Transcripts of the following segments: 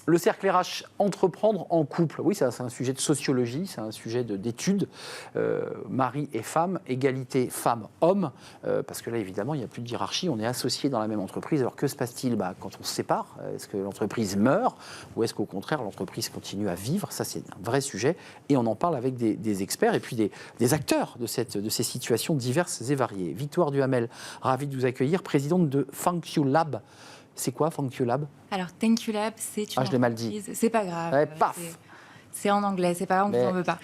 Le cercle RH, entreprendre en couple. Oui, ça, c'est un sujet de sociologie, c'est un sujet d'études. Mari et femme, égalité femme-homme. Parce que là, évidemment, il n'y a plus de hiérarchie. On est associés dans la même entreprise. Alors, que se passe-t-il quand on se sépare? Est-ce que l'entreprise meurt? Ou est-ce qu'au contraire, l'entreprise continue à vivre? Ça, c'est un vrai sujet. Et on en parle avec des experts et puis des acteurs de ces situations diverses et variées. Victoire Duhamel, ravie de vous accueillir, présidente de Thank You Lab. C'est quoi Thank You Lab? Alors, Thank You Lab, c'est une je l'ai mal dit. C'est pas grave. Ouais, paf. C'est en anglais, c'est pas grave, on ne vous en veut pas.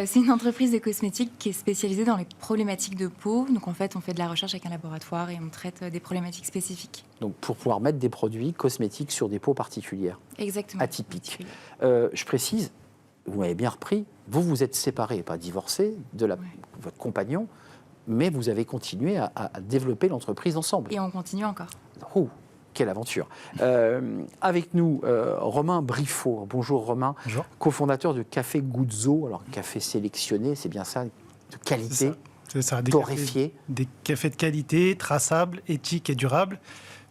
C'est une entreprise de cosmétiques qui est spécialisée dans les problématiques de peau. Donc, en fait, on fait de la recherche avec un laboratoire et on traite des problématiques spécifiques. Donc, pour pouvoir mettre des produits cosmétiques sur des peaux particulières. Exactement. Atypiques. Je précise, vous m'avez bien repris, vous êtes séparés, pas divorcés, de votre compagnon, mais vous avez continué à développer l'entreprise ensemble. Et on continue encore. Oh, quelle aventure. Avec nous, Romain Briffaut. Bonjour Romain. Bonjour. Cofondateur de Café Guzzo. Alors, café sélectionné, c'est bien ça, de qualité, c'est ça. torréfié. Des cafés de qualité, traçables, éthiques et durables,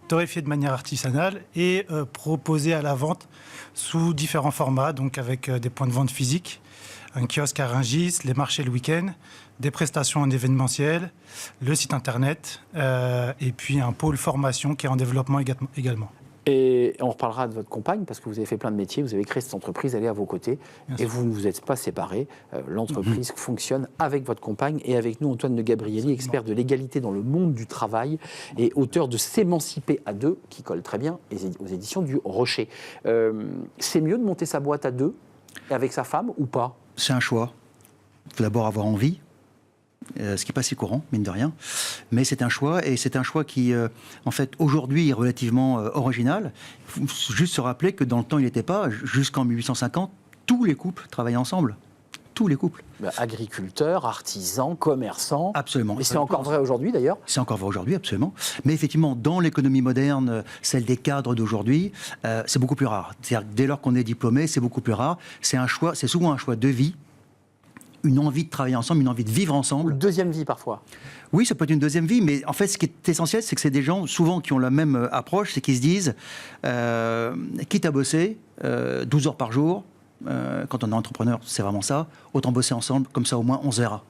torréfiés de manière artisanale et proposés à la vente sous différents formats, donc avec des points de vente physiques, un kiosque à Rungis, les marchés le week-end, des prestations en événementiel, le site internet et puis un pôle formation qui est en développement également. Et on reparlera de votre compagne, parce que vous avez fait plein de métiers, vous avez créé cette entreprise, elle est à vos côtés, et vous ne vous êtes pas séparés. L'entreprise fonctionne avec votre compagne, et avec nous, Antoine de Gabrielli, expert de l'égalité dans le monde du travail, et auteur de S'émanciper à deux, qui colle très bien aux éditions du Rocher. C'est mieux de monter sa boîte à deux, avec sa femme, ou pas? C'est un choix. Il faut d'abord avoir envie. Ce qui n'est pas si courant, mine de rien. Mais c'est un choix, et c'est un choix qui, en fait, aujourd'hui est relativement original. Il faut juste se rappeler que dans le temps, il n'était pas. Jusqu'en 1850, tous les couples travaillaient ensemble. Tous les couples. Agriculteurs, artisans, commerçants. Absolument. Et c'est encore vrai aujourd'hui, d'ailleurs? C'est encore vrai aujourd'hui, absolument. Mais effectivement, dans l'économie moderne, celle des cadres d'aujourd'hui, c'est beaucoup plus rare. C'est-à-dire que dès lors qu'on est diplômé, c'est beaucoup plus rare. C'est un choix, c'est souvent un choix de vie. Une envie de travailler ensemble, une envie de vivre ensemble. Une deuxième vie, parfois. Oui, ça peut être une deuxième vie, mais en fait, ce qui est essentiel, c'est que c'est des gens, souvent, qui ont la même approche, c'est qu'ils se disent, quitte à bosser 12 heures par jour, quand on est entrepreneur, c'est vraiment ça, autant bosser ensemble, comme ça, au moins, on se verra.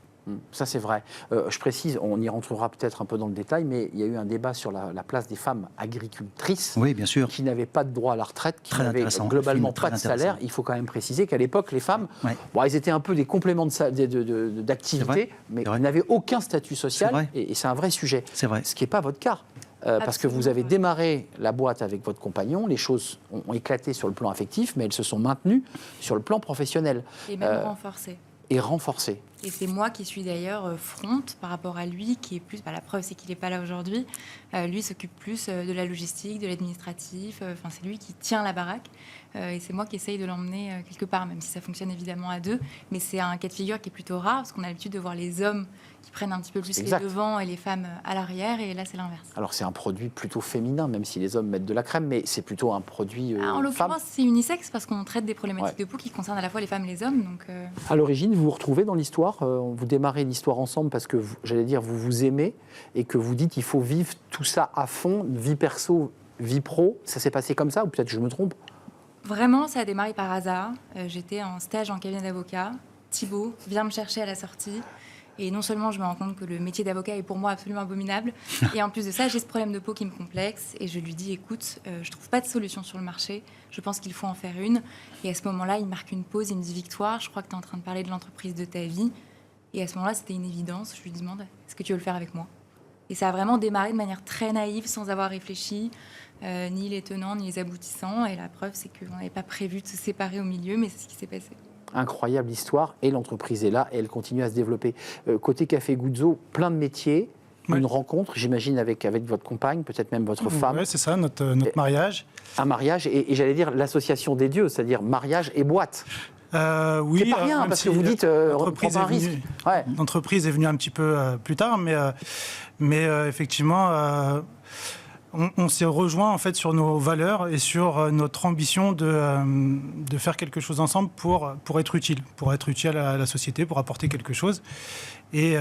Ça, c'est vrai. Je précise, on y rentrera peut-être un peu dans le détail, mais il y a eu un débat sur la place des femmes agricultrices, oui, bien sûr, qui n'avaient pas de droit à la retraite, qui très n'avaient globalement pas de salaire. Il faut quand même préciser qu'à l'époque, les femmes, elles étaient un peu des compléments d'activité, mais elles n'avaient aucun statut social, et c'est un vrai sujet. C'est vrai. Ce qui n'est pas votre cas. Parce que vous avez démarré la boîte avec votre compagnon, les choses ont éclaté sur le plan affectif, mais elles se sont maintenues sur le plan professionnel. Et même renforcées. Et renforcées. Et c'est moi qui suis d'ailleurs front par rapport à lui, qui est plus... la preuve, c'est qu'il n'est pas là aujourd'hui. Lui s'occupe plus de la logistique, de l'administratif. C'est lui qui tient la baraque. Et c'est moi qui essaye de l'emmener quelque part, même si ça fonctionne évidemment à deux. Mais c'est un cas de figure qui est plutôt rare, parce qu'on a l'habitude de voir les hommes qui prennent un petit peu plus les devants et les femmes à l'arrière. Et là, c'est l'inverse. Alors, c'est un produit plutôt féminin, même si les hommes mettent de la crème, mais c'est plutôt un produit en l'occurrence, c'est unisexe, parce qu'on traite des problématiques de peau qui concernent à la fois les femmes et les hommes. Donc, À l'origine, vous vous retrouvez dans l'histoire, vous démarrez l'histoire ensemble parce que, vous vous aimez et que vous dites qu'il faut vivre tout ça à fond, vie perso, vie pro. Ça s'est passé comme ça, ou peut-être que je me trompe? Vraiment, ça a démarré par hasard. J'étais en stage en cabinet d'avocat. Thibaut vient me chercher à la sortie. Et non seulement je me rends compte que le métier d'avocat est pour moi absolument abominable, et en plus de ça, j'ai ce problème de peau qui me complexe. Et je lui dis, écoute, je ne trouve pas de solution sur le marché. Je pense qu'il faut en faire une. Et à ce moment-là, il marque une pause, il me dit, Victoire, je crois que tu es en train de parler de l'entreprise de ta vie. Et à ce moment-là, c'était une évidence. Je lui demande, est-ce que tu veux le faire avec moi? Et ça a vraiment démarré de manière très naïve, sans avoir réfléchi, ni les tenants, ni les aboutissants. Et la preuve, c'est qu'on n'avait pas prévu de se séparer au milieu, mais c'est ce qui s'est passé. Incroyable histoire, et l'entreprise est là, et elle continue à se développer. Côté Café Guzzo, plein de métiers, une rencontre, j'imagine, avec votre compagne, peut-être même votre femme. Oui, c'est ça, notre mariage. Un mariage, et j'allais dire l'association des dieux, c'est-à-dire mariage et boîte. Oui, c'est pas rien, parce que vous dites, on prend un risque. L'entreprise est venue un petit peu plus tard, mais effectivement... On s'est rejoint en fait sur nos valeurs et sur notre ambition de faire quelque chose ensemble pour être utile à la société, pour apporter quelque chose. Et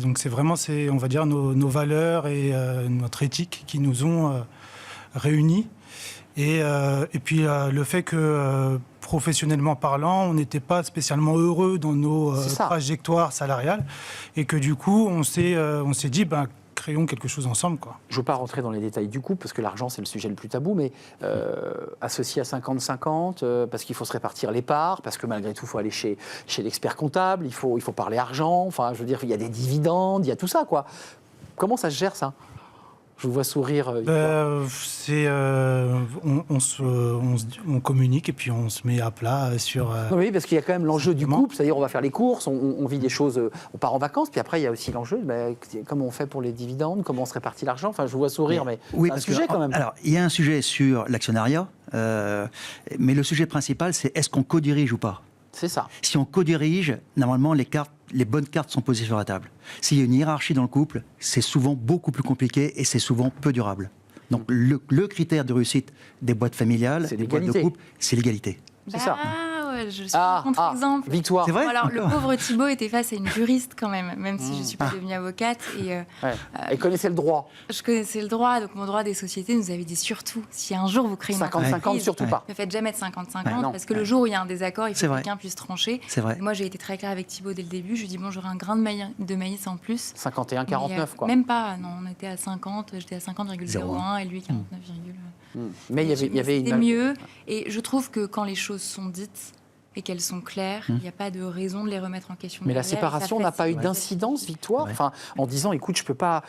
donc c'est vraiment, on va dire, nos valeurs et notre éthique qui nous ont réunis. Et puis le fait que professionnellement parlant, on n'était pas spécialement heureux dans nos trajectoires salariales et que du coup, on s'est dit, créons quelque chose ensemble, quoi. Je ne veux pas rentrer dans les détails du couple, parce que l'argent, c'est le sujet le plus tabou, mais associé à 50-50, parce qu'il faut se répartir les parts, parce que malgré tout, il faut aller chez l'expert comptable, il faut parler argent, enfin, je veux dire, il y a des dividendes, il y a tout ça, quoi. Comment ça se gère, ça ? Je vous vois sourire. On communique et puis on se met à plat sur... Oui, parce qu'il y a quand même l'enjeu du couple, c'est-à-dire on va faire les courses, on vit des choses, on part en vacances, puis après il y a aussi l'enjeu, comment on fait pour les dividendes, comment on se répartit l'argent, enfin je vous vois sourire, mais oui, c'est un sujet quand même. Alors, il y a un sujet sur l'actionnariat, mais le sujet principal, c'est est-ce qu'on co-dirige ou pas ? C'est ça. Si on co-dirige, normalement, les bonnes cartes sont posées sur la table. S'il y a une hiérarchie dans le couple, c'est souvent beaucoup plus compliqué et c'est souvent peu durable. Donc, le critère de réussite des boîtes familiales, des boîtes de couple, c'est l'égalité. C'est ça. Ouais, je suis un contre-exemple. Victoire. C'est vrai ? Alors, le pauvre Thibaut était face à une juriste quand même si je ne suis pas devenue avocate. Et, Elle connaissait le droit. Je connaissais le droit, donc mon droit des sociétés nous avait dit surtout, si un jour vous créez une entreprise, 50-50, surtout pas. Ne faites jamais de 50-50, parce que le jour où il y a un désaccord, il faut que quelqu'un puisse trancher. C'est vrai. Et moi, j'ai été très claire avec Thibaut dès le début. Je lui ai dit, bon, j'aurai un grain de maïs en plus. 51-49, quoi. Même pas, non, on était à 50, j'étais à 50,01 et lui 49,1. Mais il y avait C'était mieux. Et je trouve que quand les choses sont dites et qu'elles sont claires, il n'y a pas de raison de les remettre en question. Mais la séparation n'a pas eu d'incidence, Victoire, enfin, en disant, écoute, je peux pas...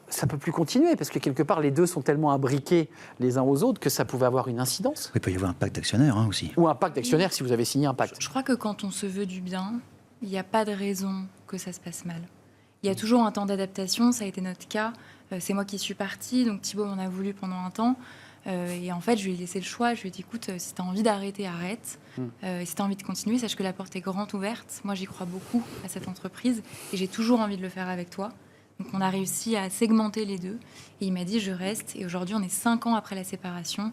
Ça ne peut plus continuer, parce que quelque part, les deux sont tellement imbriqués les uns aux autres que ça pouvait avoir une incidence. Il peut y avoir un pacte d'actionnaires aussi. Ou un pacte d'actionnaires si vous avez signé un pacte. Je crois que quand on se veut du bien, il n'y a pas de raison que ça se passe mal. Il y a toujours un temps d'adaptation, ça a été notre cas. C'est moi qui suis partie, donc Thibaut m'en a voulu pendant un temps. Et en fait, je lui ai laissé le choix. Je lui ai dit, écoute, si tu as envie d'arrêter, arrête. Et si tu as envie de continuer, sache que la porte est grande ouverte. Moi, j'y crois beaucoup à cette entreprise et j'ai toujours envie de le faire avec toi. Donc, on a réussi à segmenter les deux. Et il m'a dit, je reste. Et aujourd'hui, on est 5 ans après la séparation.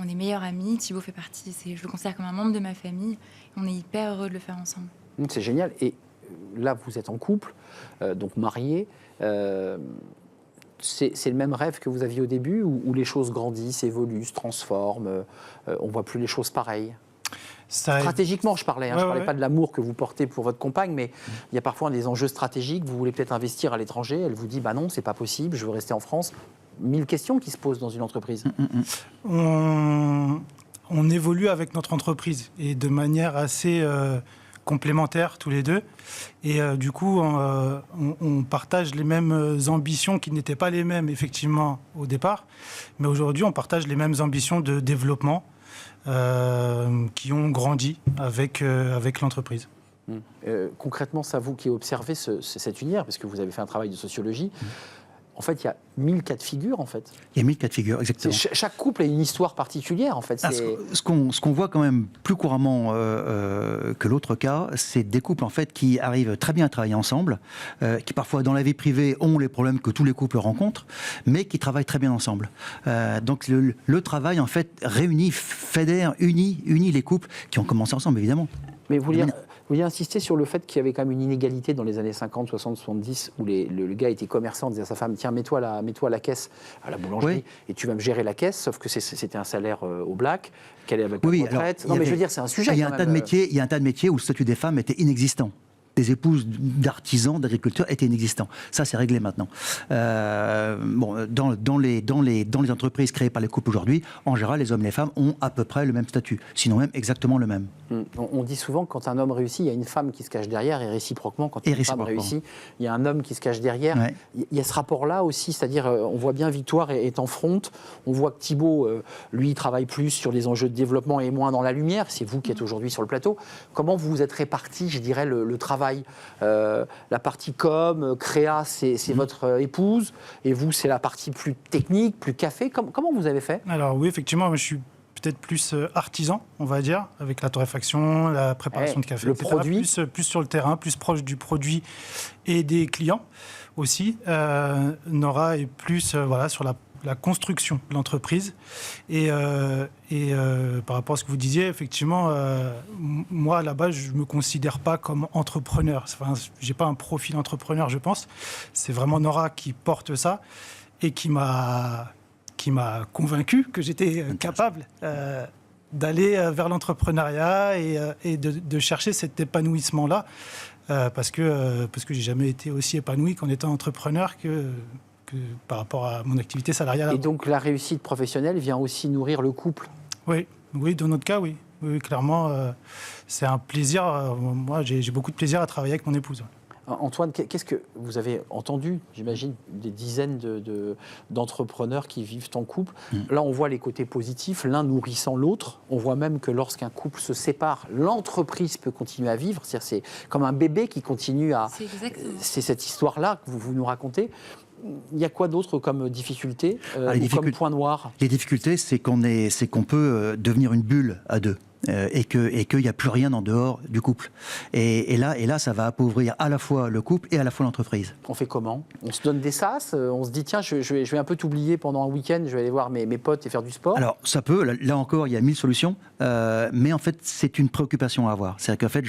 On est meilleurs amis. Thibaut fait partie, je le considère comme un membre de ma famille. Et on est hyper heureux de le faire ensemble. C'est génial. Et là, vous êtes en couple, donc mariés. C'est le même rêve que vous aviez au début, où les choses grandissent, évoluent, se transforment, on ne voit plus les choses pareilles. Stratégiquement, je parlais. Je ne parlais pas de l'amour que vous portez pour votre compagne, mais il y a parfois des enjeux stratégiques. Vous voulez peut-être investir à l'étranger. Elle vous dit, non, c'est pas possible, je veux rester en France. 1000 questions qui se posent dans une entreprise. On évolue avec notre entreprise et de manière assez... complémentaires tous les deux. Et du coup, on partage les mêmes ambitions qui n'étaient pas les mêmes, effectivement, au départ. Mais aujourd'hui, on partage les mêmes ambitions de développement qui ont grandi avec l'entreprise. Concrètement, ça, vous qui observez cet univers, parce que vous avez fait un travail de sociologie, en fait, il y a 1000 cas de figure, en fait. Il y a 1000 cas de figure, exactement. Chaque couple a une histoire particulière, en fait. Ce qu'on voit quand même plus couramment que l'autre cas, c'est des couples, en fait, qui arrivent très bien à travailler ensemble, qui parfois, dans la vie privée, ont les problèmes que tous les couples rencontrent, mais qui travaillent très bien ensemble. Donc, le travail, en fait, réunit, fédère, unit les couples qui ont commencé ensemble, évidemment. Mais vous vouliez insister sur le fait qu'il y avait quand même une inégalité dans les années 50, 60, 70, où le gars était commerçant, disait à sa femme, tiens, mets-toi à la caisse, à la boulangerie, et tu vas me gérer la caisse, sauf que c'était un salaire au black, qu'elle est avec la retraite. Non, mais je veux dire, c'est un sujet. Il y a un tas de métiers où le statut des femmes était inexistant. Des épouses d'artisans, d'agriculteurs étaient inexistants. Ça, c'est réglé maintenant. Dans les entreprises créées par les couples aujourd'hui, en général, les hommes et les femmes ont à peu près le même statut, sinon même exactement le même. On dit souvent que quand un homme réussit, il y a une femme qui se cache derrière, et réciproquement, quand une femme réussit, il y a un homme qui se cache derrière. Ouais. Il y a ce rapport-là aussi, c'est-à-dire, on voit bien Victoire est en front, on voit que Thibaut, lui, travaille plus sur les enjeux de développement et moins dans la lumière. C'est vous qui êtes aujourd'hui sur le plateau. Comment vous vous êtes répartis, je dirais, le travail? La partie com, créa, c'est votre épouse, et vous, c'est la partie plus technique, plus café. Comment vous avez fait? Alors oui, effectivement, je suis peut-être plus artisan, on va dire, avec la torréfaction, la préparation de café, le etc. produit. Plus sur le terrain, plus proche du produit et des clients aussi. Nora est plus sur la construction de l'entreprise. Et par rapport à ce que vous disiez, effectivement, moi, à la base, je ne me considère pas comme entrepreneur. Enfin, je n'ai pas un profil entrepreneur, je pense. C'est vraiment Nora qui porte ça et qui m'a qui m'a convaincu que j'étais capable d'aller vers l'entrepreneuriat et de chercher cet épanouissement-là, parce que j'ai jamais été aussi épanoui qu'en étant entrepreneur que par rapport à mon activité salariale. Et donc la réussite professionnelle vient aussi nourrir le couple? Oui, dans notre cas, oui. Oui, clairement, c'est un plaisir. Moi, j'ai beaucoup de plaisir à travailler avec mon épouse. Antoine, qu'est-ce que vous avez entendu, j'imagine, des dizaines d'entrepreneurs qui vivent en couple. Là, on voit les côtés positifs, l'un nourrissant l'autre. On voit même que lorsqu'un couple se sépare, l'entreprise peut continuer à vivre. C'est comme un bébé qui continue à... C'est cette histoire-là que vous nous racontez. Il y a quoi d'autre comme difficulté ou comme point noir? Les difficultés, c'est qu'on peut devenir une bulle à deux. Et qu'il n'y a plus rien en dehors du couple. Et là, ça va appauvrir à la fois le couple et à la fois l'entreprise. On fait comment? On se donne des sas? On se dit, tiens, je vais un peu t'oublier pendant un week-end, je vais aller voir mes potes et faire du sport? Alors, ça peut. Là encore, il y a 1000 solutions. Mais en fait, c'est une préoccupation à avoir. C'est-à-dire qu'en fait,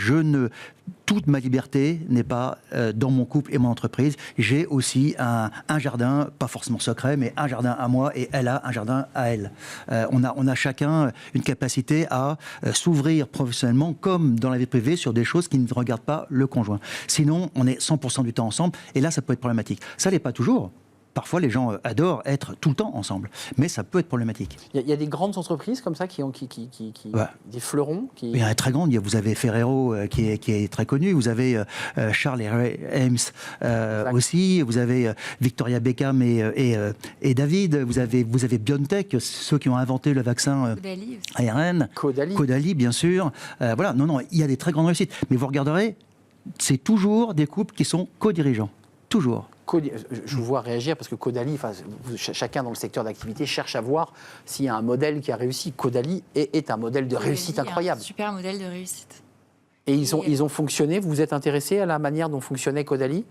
toute ma liberté n'est pas dans mon couple et mon entreprise. J'ai aussi un jardin, pas forcément secret, mais un jardin à moi et elle a un jardin à elle. On a chacun une capacité à s'ouvrir professionnellement comme dans la vie privée sur des choses qui ne regardent pas le conjoint. Sinon, on est 100% du temps ensemble et là, ça peut être problématique. Ça l'est pas toujours. Parfois, les gens adorent être tout le temps ensemble, mais ça peut être problématique. Il y a des grandes entreprises comme ça qui ont des fleurons qui... Il y en a très grandes. Vous avez Ferrero qui est très connu. Vous avez Charles et Ray Eames aussi. Vous avez Victoria Beckham et David. Vous avez BioNTech, ceux qui ont inventé le vaccin ARN. Caudalie, bien sûr. Voilà. Non, il y a des très grandes réussites. Mais vous regarderez, c'est toujours des couples qui sont co-dirigeants. Toujours. Je vous vois réagir parce que Caudalie, chacun dans le secteur d'activité cherche à voir s'il y a un modèle qui a réussi. Caudalie est un modèle de réussite incroyable. Un super modèle de réussite. Et ils ont fonctionné. Vous vous êtes intéressé à la manière dont fonctionnait Caudalie?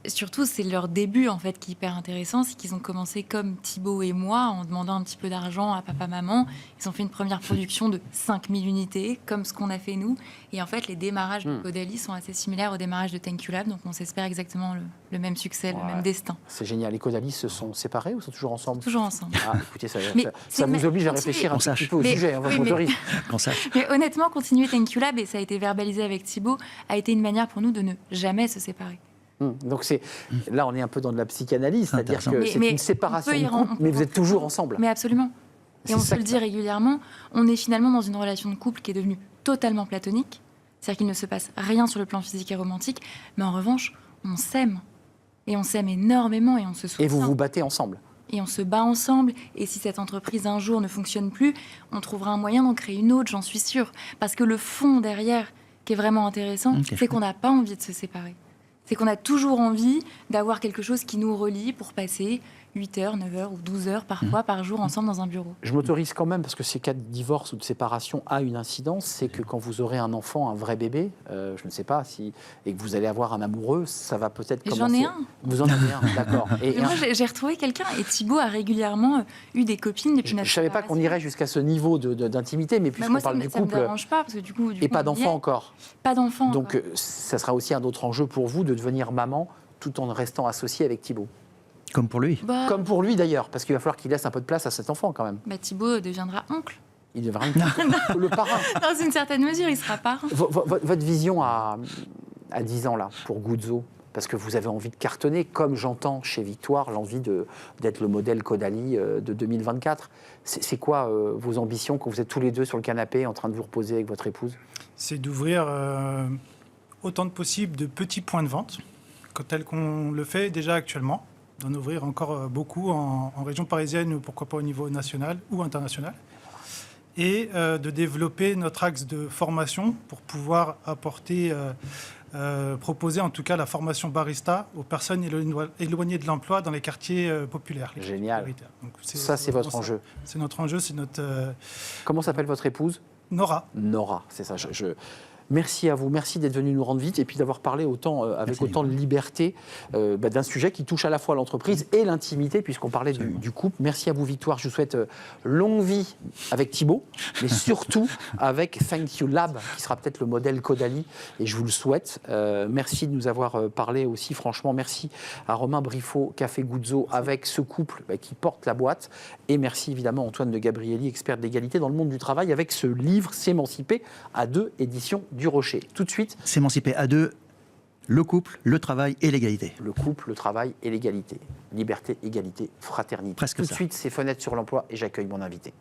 Surtout, c'est leur début en fait qui est hyper intéressant, c'est qu'ils ont commencé comme Thibaut et moi en demandant un petit peu d'argent à papa-maman. Ils ont fait une première production de 5000 unités, comme ce qu'on a fait nous. Et en fait, les démarrages de Caudalie sont assez similaires au démarrage de Thank You Lab, donc on s'espère exactement le même succès, le même destin. C'est génial. Les Caudalie se sont séparés ou sont toujours ensemble? Toujours ensemble. Ah, écoutez, ça vous oblige à réfléchir un petit peu au sujet, votre motoriste. Mais honnêtement, continuer Thank You Lab, et ça a été verbalisé avec Thibaut, a été une manière pour nous de ne jamais se séparer. Donc là, on est un peu dans de la psychanalyse, c'est-à-dire que c'est une séparation de couple, mais vous êtes toujours ensemble. Mais absolument. Et on se le dit régulièrement, on est finalement dans une relation de couple qui est devenue totalement platonique. C'est-à-dire qu'il ne se passe rien sur le plan physique et romantique, mais en revanche, on s'aime. Et on s'aime énormément et on se soutient. Et vous vous battez ensemble. Et on se bat ensemble. Et si cette entreprise un jour ne fonctionne plus, on trouvera un moyen d'en créer une autre, j'en suis sûre. Parce que le fond derrière, qui est vraiment intéressant, c'est qu'on n'a pas envie de se séparer. C'est qu'on a toujours envie d'avoir quelque chose qui nous relie pour passer 8 heures, 9 heures ou 12 heures parfois par jour ensemble dans un bureau. Je m'autorise quand même, parce que ces cas de divorce ou de séparation a une incidence, c'est que quand vous aurez un enfant, un vrai bébé, je ne sais pas, et que vous allez avoir un amoureux, ça va peut-être commencer... J'en ai un. Vous en avez un, d'accord. Et moi, j'ai retrouvé quelqu'un, et Thibaut a régulièrement eu des copines depuis notre séparation. Je ne savais pas qu'on irait jusqu'à ce niveau d'intimité, mais puisqu'on parle du couple... Moi, ça ne me dérange pas, parce que du coup... Et pas d'enfant encore? Pas d'enfant. Donc, ça sera aussi un autre enjeu pour vous de devenir maman, tout en restant associé avec Thibaut. Comme pour lui. Comme pour lui d'ailleurs, parce qu'il va falloir qu'il laisse un peu de place à cet enfant quand même. Thibaut deviendra oncle. Il deviendra le parrain. Dans une certaine mesure, il sera parrain. Votre vision à 10 ans là, pour Guzzo, parce que vous avez envie de cartonner, comme j'entends chez Victoire, l'envie d'être le modèle Caudalie de 2024. C'est quoi vos ambitions quand vous êtes tous les deux sur le canapé en train de vous reposer avec votre épouse? C'est d'ouvrir autant que possible de petits points de vente, tel qu'on le fait déjà actuellement. D'en ouvrir encore beaucoup en région parisienne ou pourquoi pas au niveau national ou international. Et de développer notre axe de formation pour pouvoir apporter, proposer en tout cas la formation barista aux personnes éloignées de l'emploi dans les quartiers populaires. Génial. Donc, ça, c'est votre enjeu. C'est notre enjeu, c'est notre... Comment s'appelle votre épouse? Nora. Nora, c'est ça. Merci à vous, merci d'être venu nous rendre visite et puis d'avoir parlé avec autant de liberté d'un sujet qui touche à la fois l'entreprise et l'intimité, puisqu'on parlait du couple. Merci à vous, Victoire. Je vous souhaite longue vie avec Thibaut, mais surtout avec Thank You Lab, qui sera peut-être le modèle Caudalie, et je vous le souhaite. Merci de nous avoir parlé aussi, franchement. Merci à Romain Briffaut, Café Guzzo, avec ce couple qui porte la boîte. Et merci évidemment à Antoine de Gabrielli, expert de l'égalité dans le monde du travail, avec ce livre S'émanciper à 2, édition du Rocher. Tout de suite. S'émanciper à 2, le couple, le travail et l'égalité. Le couple, le travail et l'égalité. Liberté, égalité, fraternité. Presque Tout de ça. suite, c'est Fenêtres sur l'emploi et j'accueille mon invité.